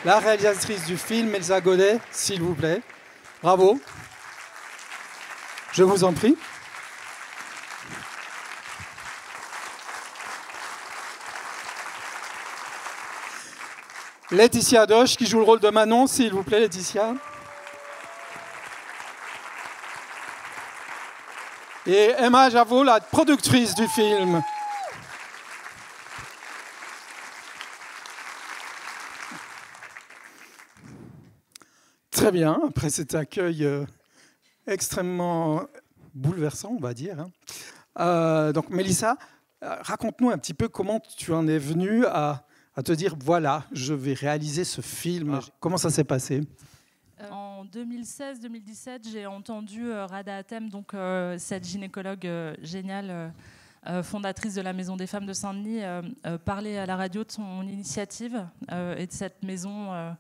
la réalisatrice du film, Elsa Godet, s'il vous plaît. Bravo. Je vous en prie. Laetitia Doche, qui joue le rôle de Manon, s'il vous plaît, Laetitia. Et Emma Javot, la productrice du film. Très bien, après cet accueil extrêmement bouleversant, on va dire. Donc, Mélissa, raconte-nous un petit peu comment tu en es venue à te dire, voilà, je vais réaliser ce film. Comment ça s'est passé ? En 2016-2017, j'ai entendu Rada Hatem, donc cette gynécologue géniale, fondatrice de la Maison des Femmes de Saint-Denis, parler à la radio de son initiative et de cette maison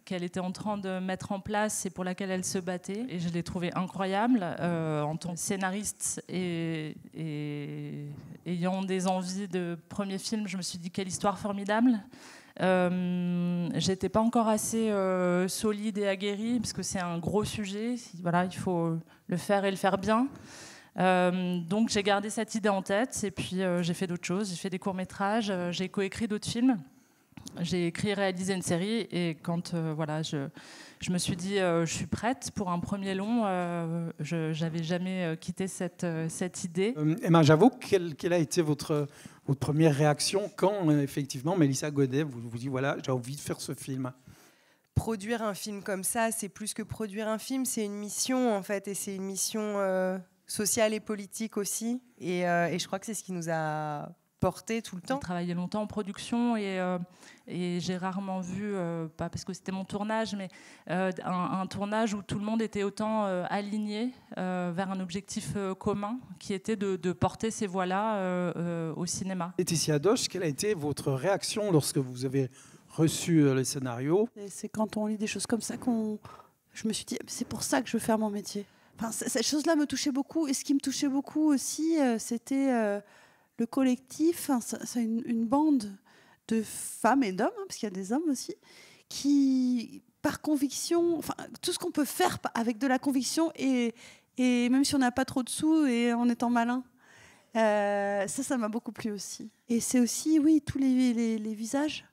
qu'elle était en train de mettre en place et pour laquelle elle se battait. Et je l'ai trouvée incroyable en tant que scénariste et ayant des envies de premier film. Je me suis dit, quelle histoire formidable. J'étais pas encore assez solide et aguerrie parce que c'est un gros sujet. Voilà, il faut le faire et le faire bien. Donc j'ai gardé cette idée en tête et puis j'ai fait d'autres choses. J'ai fait des courts-métrages, j'ai coécrit d'autres films. J'ai écrit et réalisé une série et quand voilà, je me suis dit je suis prête pour un premier long. Je n'avais jamais quitté cette idée. Emma Javot, quelle a été votre première réaction quand effectivement Mélissa Godet vous dit voilà, j'ai envie de faire ce film? Produire un film comme ça, c'est plus que produire un film, c'est une mission en fait, et c'est une mission sociale et politique aussi. Et je crois que c'est ce qui nous a porté tout le temps. J'ai travaillé longtemps en production et j'ai rarement vu, pas parce que c'était mon tournage, mais un tournage où tout le monde était autant aligné vers un objectif commun qui était de porter ces voix-là au cinéma. Laetitia Doche, quelle a été votre réaction lorsque vous avez reçu les scénarios? C'est quand on lit des choses comme ça je me suis dit, c'est pour ça que je veux faire mon métier. Enfin, cette chose-là me touchait beaucoup. Et ce qui me touchait beaucoup aussi, c'était le collectif. C'est une bande de femmes et d'hommes, parce qu'il y a des hommes aussi, qui, par conviction, enfin, tout ce qu'on peut faire avec de la conviction, et même si on n'a pas trop de sous et en étant malin, ça m'a beaucoup plu aussi. Et c'est aussi, oui, tous les visages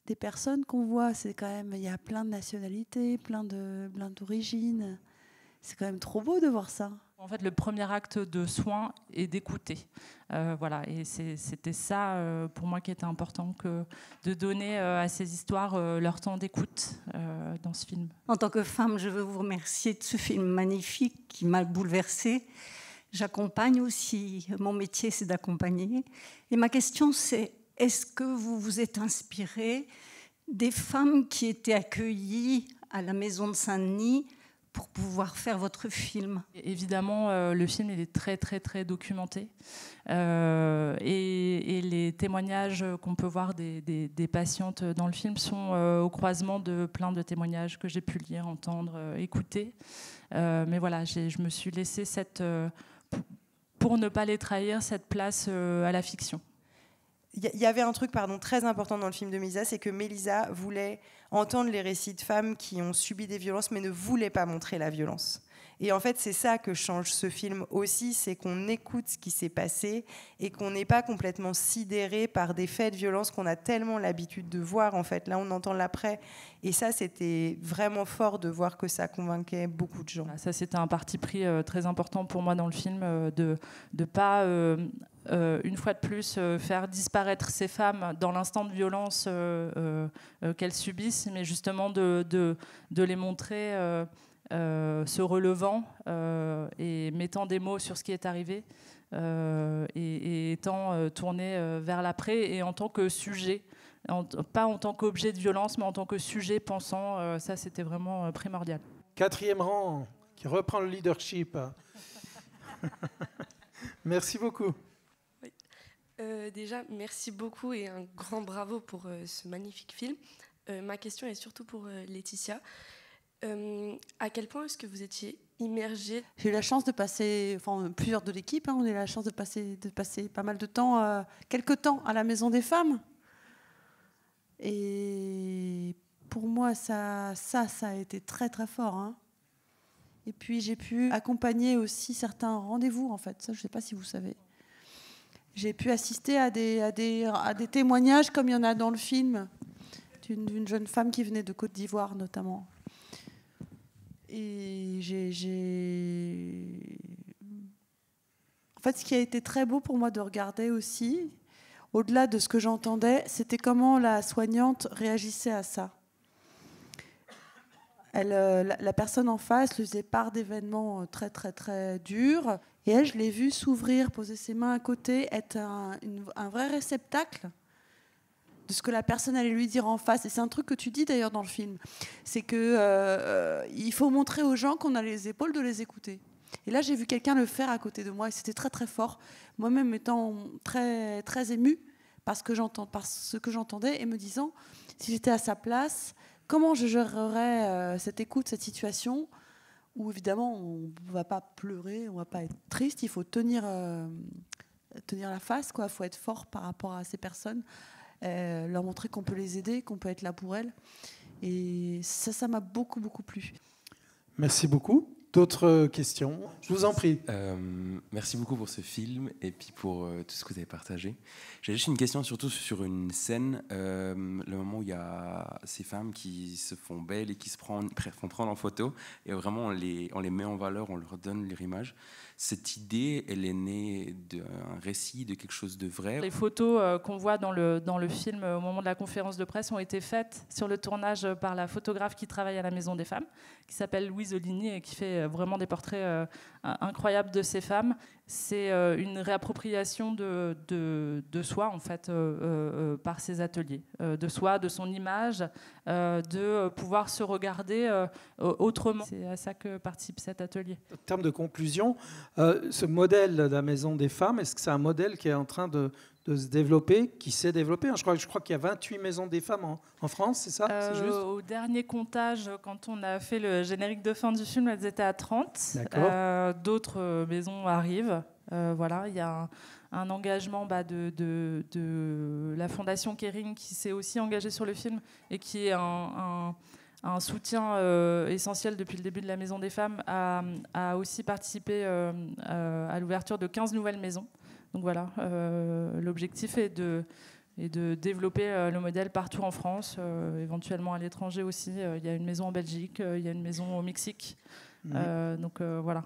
des personnes qu'on voit. C'est quand même, il y a plein de nationalités, plein d'origines. C'est quand même trop beau de voir ça. En fait, le premier acte de soin est d'écouter. Voilà, et c'était ça, pour moi, qui était important, de donner à ces histoires leur temps d'écoute dans ce film. En tant que femme, je veux vous remercier de ce film magnifique qui m'a bouleversée. J'accompagne aussi, mon métier, c'est d'accompagner. Et ma question, c'est, est-ce que vous vous êtes inspiré des femmes qui étaient accueillies à la Maison de Saint-Denis pour pouvoir faire votre film? Évidemment, le film il est très, très, très documenté. Et les témoignages qu'on peut voir des patientes dans le film sont au croisement de plein de témoignages que j'ai pu lire, entendre, écouter. Mais voilà, je me suis laissée pour ne pas les trahir, cette place à la fiction. Il y avait un truc très important dans le film de Mélissa, c'est que Mélissa voulait entendre les récits de femmes qui ont subi des violences mais ne voulait pas montrer la violence. Et en fait, c'est ça que change ce film aussi, c'est qu'on écoute ce qui s'est passé et qu'on n'est pas complètement sidéré par des faits de violence qu'on a tellement l'habitude de voir. En fait, là, on entend l'après. Et ça, c'était vraiment fort de voir que ça convainquait beaucoup de gens. Ça, c'était un parti pris très important pour moi dans le film, de ne pas... une fois de plus, faire disparaître ces femmes dans l'instant de violence qu'elles subissent, mais justement de les montrer se relevant et mettant des mots sur ce qui est arrivé et étant tournées vers l'après et en tant que sujet, pas en tant qu'objet de violence, mais en tant que sujet pensant. Ça, c'était vraiment primordial. 4e rang, qui reprend le leadership. Merci beaucoup. Déjà, merci beaucoup et un grand bravo pour ce magnifique film. Ma question est surtout pour Laetitia. À quel point est-ce que vous étiez immergée? J'ai eu la chance de passer, plusieurs de l'équipe, on a eu la chance de passer pas mal de temps, quelques temps à la Maison des Femmes. Et pour moi, ça a été très très fort. Hein. Et puis j'ai pu accompagner aussi certains rendez-vous, en fait. Ça, je ne sais pas si vous savez. J'ai pu assister à des témoignages, comme il y en a dans le film, d'une jeune femme qui venait de Côte d'Ivoire, notamment. Et En fait, ce qui a été très beau pour moi de regarder aussi, au-delà de ce que j'entendais, c'était comment la soignante réagissait à ça. La personne en face lui faisait part d'événements très, très, très durs. Et elle, je l'ai vue s'ouvrir, poser ses mains à côté, être un vrai réceptacle de ce que la personne allait lui dire en face. Et c'est un truc que tu dis d'ailleurs dans le film. C'est qu'il faut montrer aux gens qu'on a les épaules de les écouter. Et là, j'ai vu quelqu'un le faire à côté de moi. Et c'était très, très fort. Moi-même étant très, très émue par ce que j'entendais et me disant, si j'étais à sa place, comment je gérerais cette écoute, cette situation où évidemment on ne va pas pleurer, on ne va pas être triste, il faut tenir la face, quoi. Il faut être fort par rapport à ces personnes, leur montrer qu'on peut les aider, qu'on peut être là pour elles. Et ça m'a beaucoup, beaucoup plu. Merci beaucoup. D'autres questions? Je vous en prie. Merci beaucoup pour ce film et puis pour tout ce que vous avez partagé. J'ai juste une question surtout sur une scène, le moment où il y a ces femmes qui se font belles et qui font prendre en photo et vraiment on les met en valeur, on leur donne leur image. Cette idée, elle est née d'un récit, de quelque chose de vrai. Les photos qu'on voit dans le film au moment de la conférence de presse ont été faites sur le tournage par la photographe qui travaille à la Maison des Femmes, qui s'appelle Louise Oligny et qui fait vraiment des portraits incroyables de ces femmes. C'est une réappropriation de soi, en fait, par ces ateliers. De soi, de son image, de pouvoir se regarder autrement. C'est à ça que participe cet atelier. En termes de conclusion, ce modèle de la Maison des Femmes, est-ce que c'est un modèle qui est en train de se développer, qui s'est développé? Je crois qu'il y a 28 maisons des femmes en France, c'est ça? C'est juste? Au dernier comptage, quand on a fait le générique de fin du film, elles étaient à 30. D'autres maisons arrivent. Voilà, il y a un engagement de la Fondation Kering qui s'est aussi engagée sur le film et qui est un soutien essentiel depuis le début de la Maison des Femmes, a aussi participé à l'ouverture de 15 nouvelles maisons. Donc voilà, l'objectif est de développer le modèle partout en France, éventuellement à l'étranger aussi. Il y a une maison en Belgique, il y a une maison au Mexique. Donc voilà.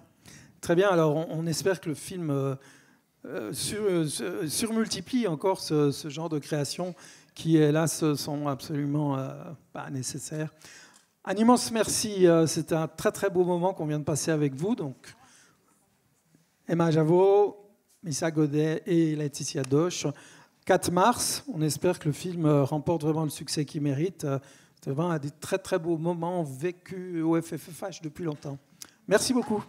Très bien, alors on espère que le film surmultiplie encore ce genre de créations qui, hélas, sont absolument pas nécessaires. Un immense merci, c'était un très très beau moment qu'on vient de passer avec vous. Donc, Emma Javot, Mélissa Godet et Laetitia Doche. 4 mars, on espère que le film remporte vraiment le succès qu'il mérite. C'est vraiment un des très très beaux moments vécus au FFFH depuis longtemps. Merci beaucoup.